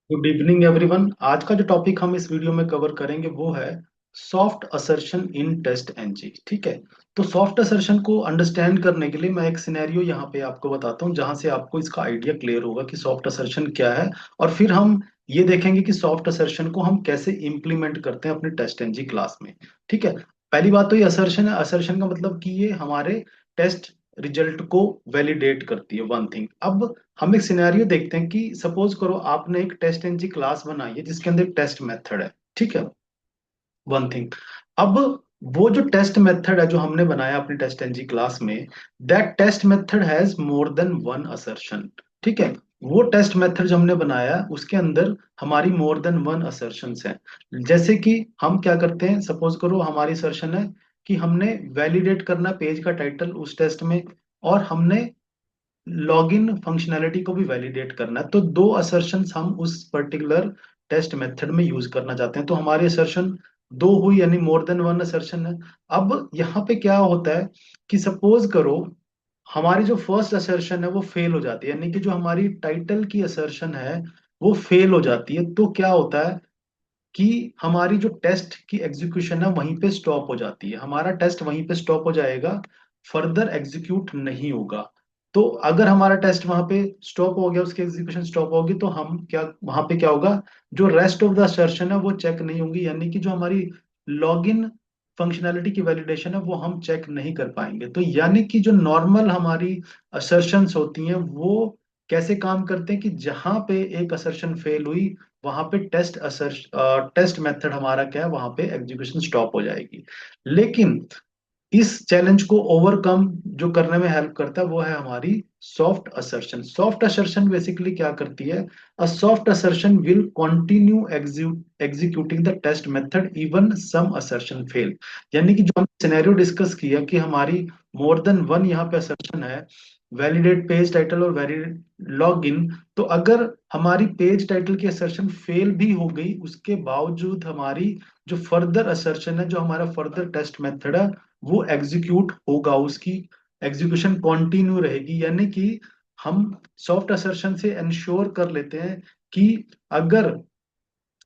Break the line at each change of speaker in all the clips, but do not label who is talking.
Good evening everyone. आज का जो टॉपिक हम इस वीडियो में कवर करेंगे वो है सॉफ्ट असर्शन इन टेस्ट एनजी। ठीक है। तो सॉफ्ट असर्शन को अंडरस्टैंड करने के लिए मैं एक सिनेरियो यहाँ पे आपको बताता हूँ जहां से आपको इसका आइडिया क्लियर होगा कि सॉफ्ट असर्शन क्या है। और फिर हम ये देखेंगे कि सॉफ्ट असर्शन को हम कैसे इम्प्लीमेंट करते हैं अपने टेस्ट एनजी क्लास में। ठीक है। पहली बात तो ये असर्शन है। असर्शन का मतलब कि ये हमारे टेस्ट रिजल्ट को वैलिडेट करती है, वन थिंग। अब हम एक सिनेरियो देखते हैं कि सपोज करो आपने एक टेस्ट एनजी क्लास बनाई है जिसके अंदर एक टेस्ट मेथड है। ठीक है। One thing. अब वो जो टेस्ट मेथड है जो हमने बनाया अपनी टेस्ट एनजी क्लास में, that test method has more than one assertion. ठीक है। वो टेस्ट मेथड जो हमने बनाया उसके अंदर हमारी मोर देन वन असर्शंस हैं। जैसे कि हम क्या करते हैं, सपोज करो हमारी असर्शन है कि हमने वैलिडेट करना पेज का टाइटल उस टेस्ट में, और हमने लॉगिन फंक्शनैलिटी को भी वैलिडेट करना है। तो दो असर्शंस हम उस पर्टिकुलर टेस्ट मेथड में यूज करना चाहते हैं। तो हमारी असर्शन दो हुई, यानी मोर देन वन असर्शन है। अब यहाँ पे क्या होता है कि सपोज करो हमारी जो फर्स्ट असर्शन है वो फेल हो जाती है, यानी कि जो हमारी टाइटल की असर्शन है वो फेल हो जाती है। तो क्या होता है कि हमारी जो टेस्ट की एग्जीक्यूशन है वहीं पे स्टॉप हो जाती है। हमारा टेस्ट वहीं पे स्टॉप हो जाएगा, फर्दर एग्जीक्यूट नहीं होगा। तो अगर हमारा टेस्ट वहां पे स्टॉप हो गया, उसकी एग्जीक्यूशन स्टॉप होगी, तो हम क्या वहां पे क्या होगा, जो रेस्ट ऑफ द असर्शन है वो चेक नहीं होंगी, यानी कि जो हमारी लॉगिन फंक्शनैलिटी की वैलिडेशन है वो हम चेक नहीं कर पाएंगे। तो यानी कि जो नॉर्मल हमारी असर्शंस होती हैं वो कैसे काम करते हैं कि जहां पे एक असर्शन फेल हुई वहां पे टेस्ट मेथड हमारा क्या है, वहां पे एग्जीक्यूशन स्टॉप हो जाएगी। लेकिन इस चैलेंज को ओवरकम जो करने में हेल्प करता है वो है हमारी soft assertion. Soft assertion basically क्या करती है, a soft assertion will continue executing the test method even some assertion fail. यानी कि जो हम सिनेरियो डिस्कस किया कि हमारी मोर देन वन यहाँ पे असर्शन है, वैलिडेट पेज टाइटल और वैलिडेट लॉग इन। तो अगर हमारी पेज टाइटल की असर्शन फेल भी हो गई, उसके बावजूद हमारी जो फर्दर असर्शन है, जो हमारा फर्दर टेस्ट मेथड है, वो एग्जीक्यूट होगा, उसकी एग्जीक्यूशन कंटिन्यू रहेगी। यानी कि हम सॉफ्ट असर्शन से इंश्योर कर लेते हैं कि अगर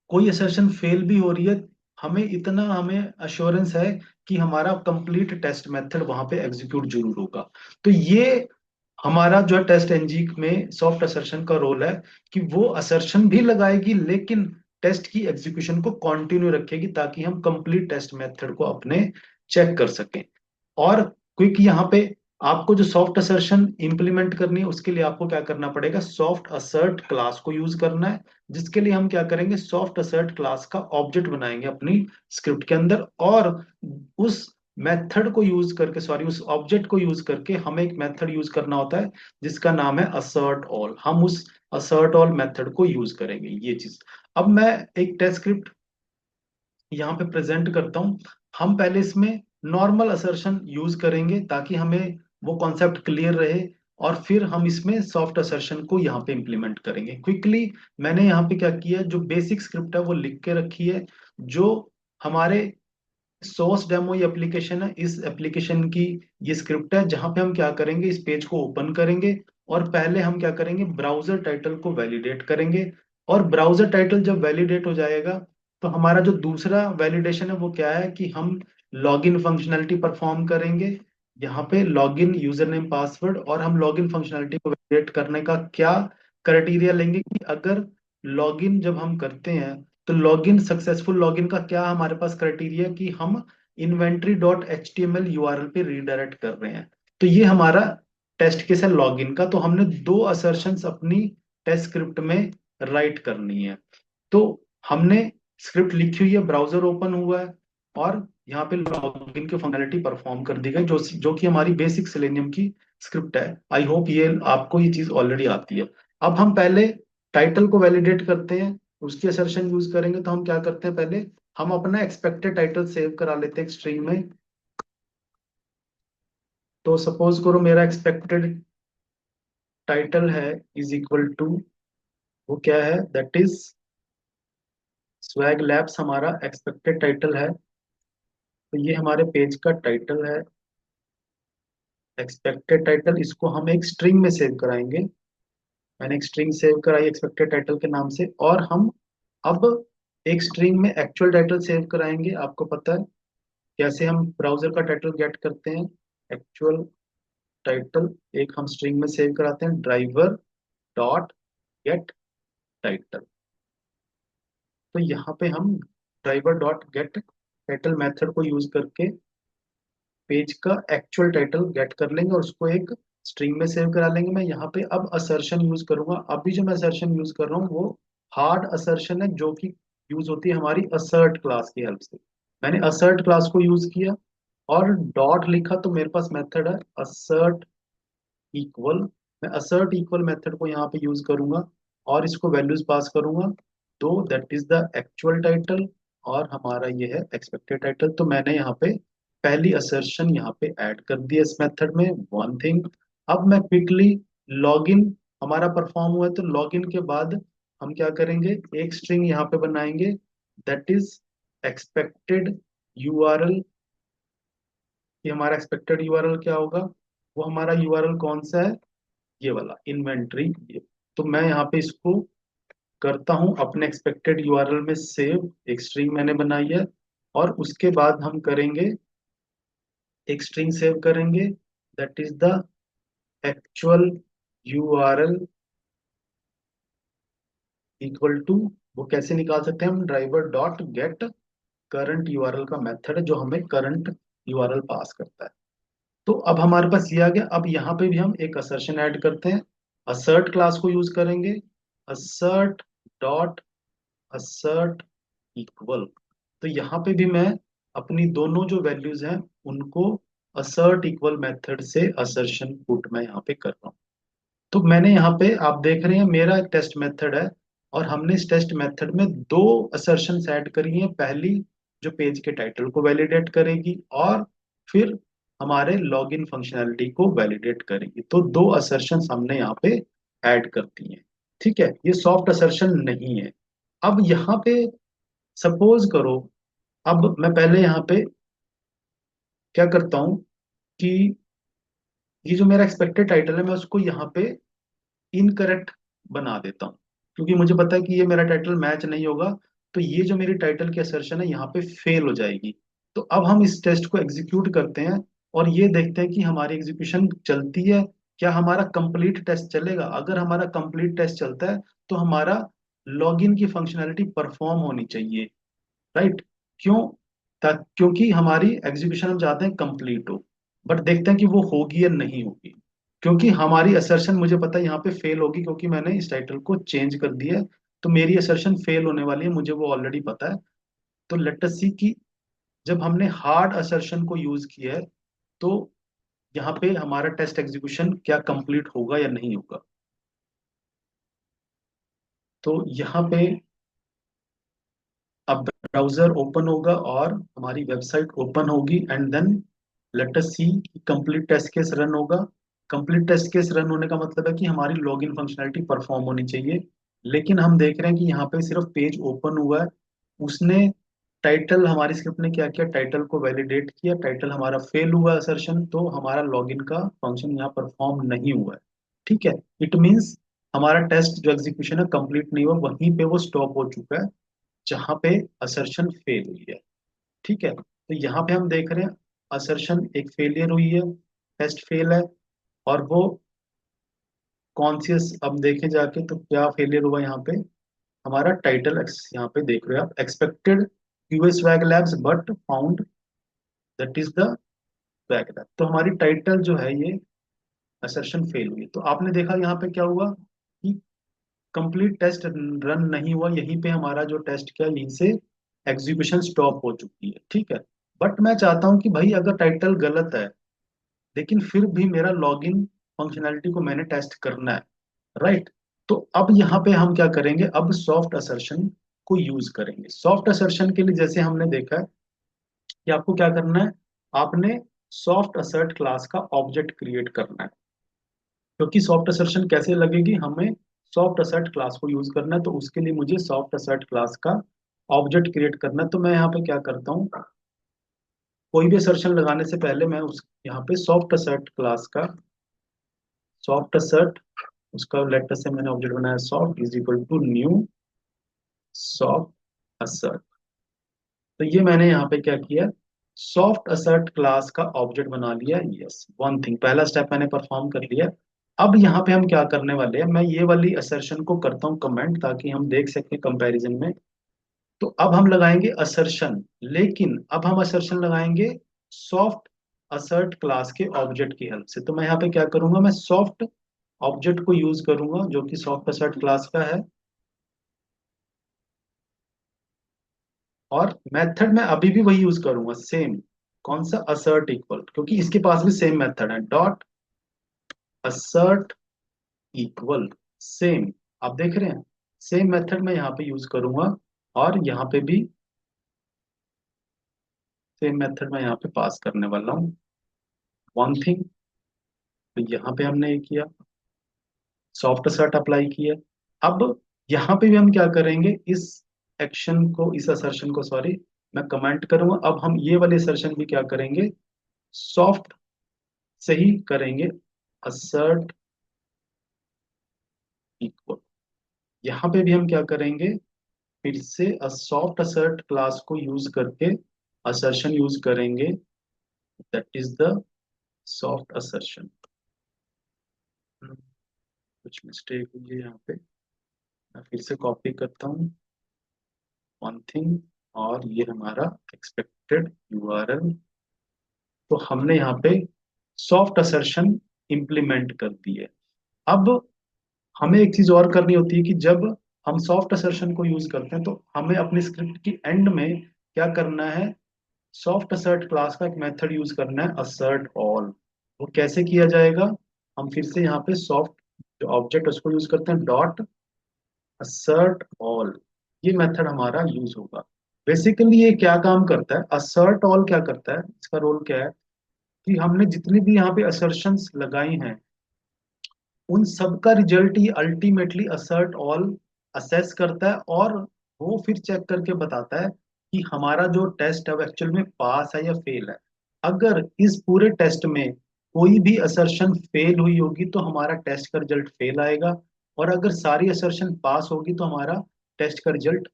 कोई असर्शन फेल भी हो रही है, हमें अश्योरेंस है कि हमारा कंप्लीट टेस्ट मेथड वहां पे एग्जीक्यूट जरूर होगा। तो ये हमारा जो है टेस्ट एनजी में सॉफ्ट असर्शन का रोल है कि वो असर्शन भी लगाएगी लेकिन टेस्ट की एग्जीक्यूशन को कंटिन्यू रखेगी, ताकि हम कंप्लीट टेस्ट मेथड को अपने चेक कर सकें। और क्विक यहाँ पे आपको जो सॉफ्ट असर्शन इंप्लीमेंट करनी है उसके लिए आपको क्या करना पड़ेगा, सॉफ्ट असर्ट क्लास को यूज करना है। जिसके लिए हम क्या करेंगे, सॉफ्ट असर्ट क्लास का ऑब्जेक्ट बनाएंगे अपनी स्क्रिप्ट के अंदर, और उस मेथड को यूज करके, सॉरी, उस ऑब्जेक्ट को यूज करके हमें एक मेथड यूज करना होता है जिसका नाम है असर्ट ऑल। हम उस असर्ट ऑल मेथड को यूज करेंगे, ये चीज। अब मैं एक टेस्ट स्क्रिप्ट यहाँ पे प्रेजेंट करता हूँ। हम पहले इसमें नॉर्मल असर्शन यूज करेंगे ताकि हमें वो कॉन्सेप्ट क्लियर रहे, और फिर हम इसमें सॉफ्ट असर्शन को यहाँ पे इंप्लीमेंट करेंगे क्विकली। मैंने यहाँ पे क्या किया, जो बेसिक स्क्रिप्ट है वो लिख के रखी है। जो हमारे सोर्स डेमो ये एप्लीकेशन है, इस एप्लीकेशन की ये स्क्रिप्ट है जहां पे हम क्या करेंगे, इस पेज को ओपन करेंगे और पहले हम क्या करेंगे, ब्राउजर टाइटल को वैलिडेट करेंगे। और ब्राउजर टाइटल जब वैलिडेट हो जाएगा तो हमारा जो दूसरा वैलिडेशन है वो क्या है कि हम लॉगिन फंक्शनैलिटी परफॉर्म करेंगे। यहाँ पे लॉगिन यूजर नेम पासवर्ड, और हम लॉगिन फंक्शनैलिटी को वैलिडेट करने का क्या क्राइटेरिया लेंगे कि अगर लॉगिन जब हम करते हैं तो लॉगिन सक्सेसफुल लॉगिन का क्या हमारे पास क्राइटेरिया कि हम inventory dot H T M L URL पे रीडायरेक्ट कर रहे हैं। तो ये हमारा टेस्ट केस है लॉगिन का। तो हमने दो असर्शंस अपनी टेस्ट स्क्रिप्ट में राइट करनी है। तो हमने स्क्रिप्ट लिखी हुई है, ब्राउजर ओपन हुआ है, और यहाँ पे लॉगिन की फंक्शनैलिटी परफॉर्म कर दी गई, जो जो कि हमारी बेसिक सेलेनियम की स्क्रिप्ट है। आई होप ये आपको ये चीज ऑलरेडी आती है। अब हम पहले टाइटल को वैलिडेट करते हैं, उसकी असर्शन यूज करेंगे। तो हम क्या करते हैं, पहले हम अपना एक्सपेक्टेड टाइटल सेव करा लेते हैं एक स्ट्रिंग में। तो सपोज करो मेरा एक्सपेक्टेड टाइटल है इज इक्वल टू, वो क्या है, दैट इज स्वैग लैब्स हमारा एक्सपेक्टेड टाइटल है। तो ये हमारे पेज का टाइटल है, एक्सपेक्टेड टाइटल। इसको हम एक स्ट्रिंग में सेव कराएंगे। मैंने एक स्ट्रिंग सेव कराई एक्सपेक्टेड टाइटल के नाम से, और हम अब एक स्ट्रिंग में एक्चुअल टाइटल सेव कराएंगे। आपको पता है कैसे हम ब्राउजर का टाइटल गेट करते हैं? एक्चुअल टाइटल एक हम स्ट्रिंग में सेव कराते हैं, ड्राइवर डॉट गेट टाइटल। तो यहाँ पे हम driver dot gate title method को यूज करके पेज का एक्चुअल टाइटल गेट कर लेंगे और उसको एक स्ट्रिंग में सेव करा लेंगे। मैं यहाँ पे अब असर्शन यूज करूंगा। अभी जो मैं असर्शन यूज कर रहा हूँ वो हार्ड असर्शन है, जो कि यूज होती है हमारी असर्ट क्लास की हेल्प से। मैंने असर्ट क्लास को यूज किया और डॉट लिखा, तो मेरे पास मेथड है assert इक्वल। मैं assert इक्वल मेथड को यहाँ पे यूज करूंगा और इसको वैल्यूज पास करूंगा। तो that is the actual title और हमारा ये है एक्सपेक्टेड टाइटल। तो मैंने यहाँ पे पहली असर्शन यहाँ पे ऐड कर दी है इस मेथड में, वन थिंग। अब मैं क्विकली लॉगिन हमारा परफॉर्म हुआ है, तो लॉगिन के बाद हम क्या करेंगे, एक स्ट्रिंग यहाँ पे बनाएंगे, दैट इज एक्सपेक्टेड यूआरएल। ये हमारा एक्सपेक्टेड यूआरएल क्या होगा? वो हमारा यूआरएल कौन सा है? ये वाला इन्वेंट्री। ये तो मैं यहाँ पे इसको करता हूँ अपने एक्सपेक्टेड यूआरएल में सेव, एक स्ट्रिंग मैंने बनाई है। और उसके बाद हम करेंगे एक स्ट्रिंग सेव करेंगे, that is the actual URL equal to, वो कैसे निकाल सकते हैं हम, driver dot get current URL का मेथड है जो हमें करंट यूआरएल पास करता है। तो अब हमारे पास ये आ गया। अब यहाँ पे भी हम एक असर्शन ऐड करते हैं, assert क्लास को यूज करेंगे, assert डॉट assert इक्वल। तो यहाँ पे भी मैं अपनी दोनों जो वैल्यूज हैं उनको assert इक्वल मेथड से असर्शन पुट मैं यहाँ पे कर रहा हूँ। तो मैंने यहाँ पे आप देख रहे हैं मेरा टेस्ट मेथड है, और हमने इस टेस्ट मेथड में दो असर्शन ऐड करी हैं। पहली जो पेज के टाइटल को वैलिडेट करेगी, और फिर हमारे लॉगिन फंक्शनैलिटी को वैलिडेट करेगी। तो दो असर्शन हमने यहाँ पे ऐड कर दी हैं। ठीक है, ये सॉफ्ट असर्शन नहीं है। अब यहाँ पे सपोज करो, अब मैं पहले यहाँ पे क्या करता हूँ कि ये जो मेरा एक्सपेक्टेड टाइटल है मैं उसको यहाँ पे इनकरेक्ट बना देता हूँ, क्योंकि मुझे पता है कि ये मेरा टाइटल मैच नहीं होगा। तो ये जो मेरी टाइटल की असर्शन है यहाँ पे फेल हो जाएगी। तो अब हम इस टेस्ट को एग्जीक्यूट करते हैं और ये देखते हैं कि हमारी एग्जीक्यूशन चलती है, क्या हमारा कंप्लीट टेस्ट चलेगा। अगर हमारा कंप्लीट टेस्ट चलता है तो हमारा लॉगिन की फंक्शनैलिटी परफॉर्म होनी चाहिए, राइट? क्यों? क्योंकि हमारी एग्जीक्यूशन हम चाहते हैं कंप्लीट हो। बट देखते हैं कि वो होगी या नहीं होगी, क्योंकि हमारी असर्शन मुझे पता है यहाँ पे फेल होगी, क्योंकि मैंने इस टाइटल को चेंज कर दिया है। तो मेरी असर्शन फेल होने वाली है, मुझे वो ऑलरेडी पता है। तो लेट अस सी कि जब हमने हार्ड असर्शन को यूज किया है तो यहाँ पे हमारा टेस्ट एग्जीक्यूशन क्या कंप्लीट होगा या नहीं होगा। तो यहाँ पे अब ब्राउजर ओपन होगा और हमारी वेबसाइट ओपन होगी, and then let us see complete test case run होगा। कंप्लीट टेस्ट केस रन होने का मतलब है कि हमारी लॉगिन फंक्शनैलिटी परफॉर्म होनी चाहिए। लेकिन हम देख रहे हैं कि यहाँ पे सिर्फ पेज ओपन हुआ है। उसने टाइटल, हमारी स्क्रिप्ट ने क्या किया, टाइटल को वैलिडेट किया, टाइटल हमारा फेल हुआ असर्शन, तो हमारा लॉगिन का फंक्शन यहाँ परफॉर्म नहीं हुआ है। ठीक है, इट मीन्स हमारा टेस्ट जो एग्जीक्यूशन है कंप्लीट नहीं हुआ, वहीं पे वो स्टॉप हो चुका है जहां पे असर्शन फेल हुई है। ठीक है, तो यहाँ पे हम देख रहे हैं असर्शन एक फेलियर हुई है, टेस्ट फेल है। और वो कॉन्शियस, अब देखें जाके तो क्या फेलियर हुआ यहाँ पे, हमारा टाइटल यहाँ पे देख रहे हो आप, एक्सपेक्टेड यूएस वैग labs but found that is the वैग लैब। तो हमारी टाइटल जो है ये असर्शन फेल हुई। तो आपने देखा यहाँ पे क्या हुआ कि कंप्लीट टेस्ट रन नहीं हुआ, यहीं पे हमारा जो टेस्ट किया यहीं से एग्जीक्यूशन स्टॉप हो चुकी है। ठीक है, बट मैं चाहता हूँ कि भाई अगर टाइटल गलत है लेकिन फिर भी मेरा लॉगिन फंक्शनैलिटी को मैंने टेस्ट करना है, राइट? तो अब यहाँ पे हम क्या करेंगे, अब सॉफ्ट असर्शन को यूज करेंगे। सॉफ्ट असर्शन के लिए जैसे हमने देखा है कि आपको क्या करना है, आपने सॉफ्ट असर्ट क्लास का ऑब्जेक्ट क्रिएट करना है। क्योंकि सॉफ्ट असर्शन कैसे लगेगी, हमें सॉफ्ट असर्ट क्लास को यूज करना है, तो उसके लिए मुझे सॉफ्ट असर्ट क्लास का ऑब्जेक्ट क्रिएट करना है। तो मैं यहाँ पे क्या करता हूँ, कोई भी असर्शन लगाने से पहले मैं उस यहाँ पे सॉफ्ट असर्ट क्लास का सॉफ्ट असर्ट उसका लेटर से मैंने ऑब्जेक्ट बनाया soft is equal to new soft assert. तो ये मैंने यहाँ पे क्या किया, सॉफ्ट असर्ट क्लास का ऑब्जेक्ट बना लिया। यस, वन थिंग, पहला स्टेप मैंने परफॉर्म कर लिया। अब यहाँ पे हम क्या करने वाले हैं, मैं ये वाली असर्शन को करता हूँ कमेंट, ताकि हम देख सकें कंपैरिजन में। तो अब हम लगाएंगे असर्शन, लेकिन अब हम असर्शन लगाएंगे सॉफ्ट असर्ट क्लास के ऑब्जेक्ट की हेल्प से। तो मैं यहाँ पे क्या करूंगा, मैं सॉफ्ट ऑब्जेक्ट को यूज करूंगा जो कि सॉफ्ट असर्ट क्लास का है। और मेथड में अभी भी वही यूज करूंगा सेम। कौन सा, असर्ट इक्वल, क्योंकि इसके पास भी सेम मेथड है, डॉट असर्ट इक्वल सेम। आप देख रहे हैं, सेम मेथड मैं यहाँ पे यूज करूंगा। और यहाँ पे भी सेम मेथड मैं यहाँ पे पास करने वाला हूँ। वन थिंग, तो यहाँ पे हमने ये किया, सॉफ्ट असर्ट अप्लाई किया। अब यहाँ पे भी हम क्या करेंगे, इस एक्शन को, इस असर्शन को, सॉरी, मैं कमेंट करूंगा। अब हम ये वाले असर्शन भी क्या करेंगे, सॉफ्ट से ही करेंगे, assert इक्वल। यहाँ पे भी हम क्या करेंगे, फिर से सॉफ्ट assert क्लास को यूज करके assertion यूज करेंगे, that is the soft assertion। कुछ मिस्टेक हुई है यहाँ पे, मैं फिर से कॉपी करता हूँ, वन थिंग। और ये हमारा एक्सपेक्टेड यूआरएल। तो हमने यहाँ पे सॉफ्ट assertion इंप्लीमेंट कर दी है। अब हमें एक चीज और करनी होती है कि जब हम सॉफ्ट असर्शन को यूज करते हैं, तो हमें अपनी स्क्रिप्ट की एंड में क्या करना है, सॉफ्ट असर्ट क्लास का एक मेथड यूज करना है, असर्ट ऑल। वो कैसे किया जाएगा, हम फिर से यहाँ पे सॉफ्ट जो ऑब्जेक्ट उसको यूज करते हैं, डॉट असर्ट ऑल। ये मेथड हमारा यूज होगा। बेसिकली ये क्या काम करता है, असर्ट ऑल क्या करता है, इसका रोल क्या है, कि हमने जितनी भी यहाँ पे असर्शंस लगाई हैं, उन सब का रिजल्ट ही अल्टीमेटली असर्ट ऑल असेस करता है। और वो फिर चेक करके बताता है कि हमारा जो टेस्ट है वो एक्चुअल में पास है या फेल है। अगर इस पूरे टेस्ट में कोई भी असर्शन फेल हुई होगी तो हमारा टेस्ट का रिजल्ट फेल आएगा, और अगर सारी असर्शन पास होगी तो हमारा टेस्ट का रिजल्ट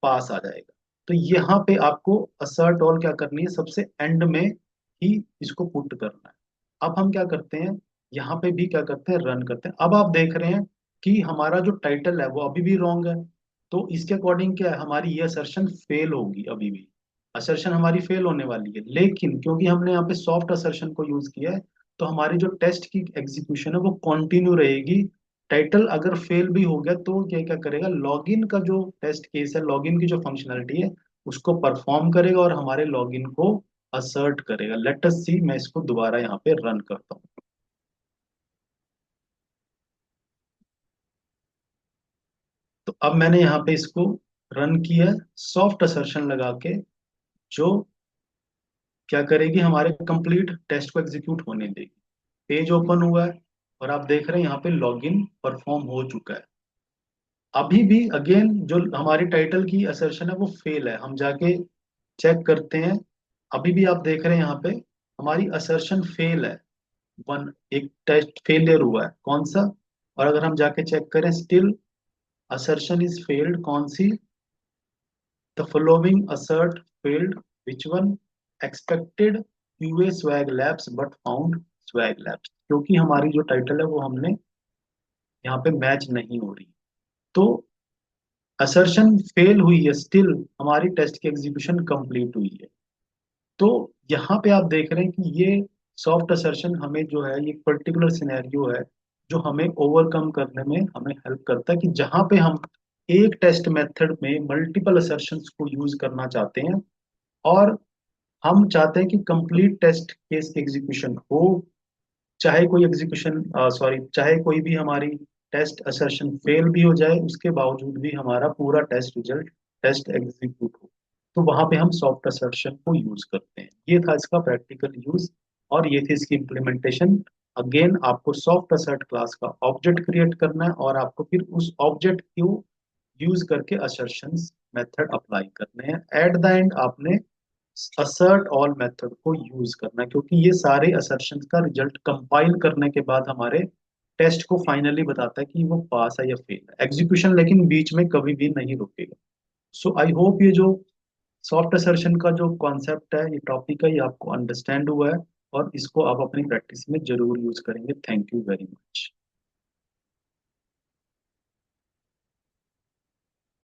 पास आ जाएगा। तो यहाँ पे आपको असर्ट ऑल क्या करनी है, सबसे एंड में ही इसको पुट करना है। अब हम क्या करते हैं, यहाँ पे भी क्या करते हैं, रन करते हैं। अब आप देख रहे हैं कि हमारा जो टाइटल है वो अभी भी रॉन्ग है। तो इसके अकॉर्डिंग क्या है, हमारी ये असर्शन फेल होगी, अभी भी असर्शन हमारी फेल होने वाली है। लेकिन क्योंकि हमने यहाँ पे सॉफ्ट असर्शन को यूज किया है, तो हमारी जो टेस्ट की एग्जीक्यूशन है वो कंटिन्यू रहेगी। टाइटल अगर फेल भी हो गया तो क्या क्या करेगा, लॉगिन का जो टेस्ट केस है, लॉगिन की जो फंक्शनलिटी है, उसको परफॉर्म करेगा और हमारे लॉगिन को असर्ट करेगा। लेट अस सी, मैं इसको दोबारा यहाँ पे रन करता हूँ। तो अब मैंने यहाँ पे इसको रन किया, सॉफ्ट असर्शन लगा के, जो क्या करेगी, हमारे कंप्लीट टेस्ट को एग्जीक्यूट होने देगी। पेज ओपन हुआ है और आप देख रहे हैं यहाँ पे लॉगिन परफॉर्म हो चुका है। अभी भी अगेन जो हमारी टाइटल की असर्शन है वो फेल है, हम जाके चेक करते हैं। अभी भी आप देख रहे हैं यहाँ पे हमारी असर्शन फेल है, वन, एक टेस्ट फेलियर हुआ है, कौन सा। और अगर हम जाके चेक करें, स्टिल असर्शन इज फेल्ड, कौन सी, the following assert failed, which one, expected यूए Swag Labs but found Swag Labs, क्योंकि हमारी जो टाइटल है वो हमने यहाँ पे मैच नहीं हो रही। तो असर्शन फेल हुई है, स्टिल हमारी टेस्ट की एग्जीक्यूशन कंप्लीट हुई है। तो यहाँ पे आप देख रहे हैं कि ये सॉफ्ट असर्शन हमें जो है, ये पर्टिकुलर सिनेरियो है जो हमें ओवरकम करने में हमें हेल्प करता है, कि जहाँ पे हम एक टेस्ट मेथड में मल्टीपल असर्शंस को यूज करना चाहते हैं, और हम चाहते हैं कि कंप्लीट टेस्ट केस की एग्जीक्यूशन हो, चाहे कोई एग्जीक्यूशन, सॉरी, चाहे कोई भी हमारी टेस्ट असर्शन फेल भी हो जाए, उसके बावजूद भी हमारा पूरा टेस्ट रिजल्ट, टेस्ट एग्जीक्यूट हो। तो वहां पे हम सॉफ्ट असर्शन को यूज करते हैं। ये था इसका प्रैक्टिकल यूज, और ये थी इसकी इम्प्लीमेंटेशन। अगेन आपको सॉफ्ट असर्ट क्लास का ऑब्जेक्ट क्रिएट करना है, और आपको फिर उस ऑब्जेक्ट को यूज करके असर्शंस मेथड अप्लाई करने हैं। एट द एंड आपने असर्ट ऑल मेथड को यूज करना है, क्योंकि ये सारे असर्शंस का रिजल्ट कंपाइल करने के बाद हमारे टेस्ट को फाइनली बताता है कि वो पास है या फेल है। एग्जीक्यूशन लेकिन बीच में कभी भी नहीं रुकेगा। सो आई होप ये जो सॉफ्ट असर्शन का जो कॉन्सेप्ट है, ये टॉपिक है, ये आपको अंडरस्टैंड हुआ है और इसको आप अपनी प्रैक्टिस में जरूर यूज करेंगे। Thank you very much.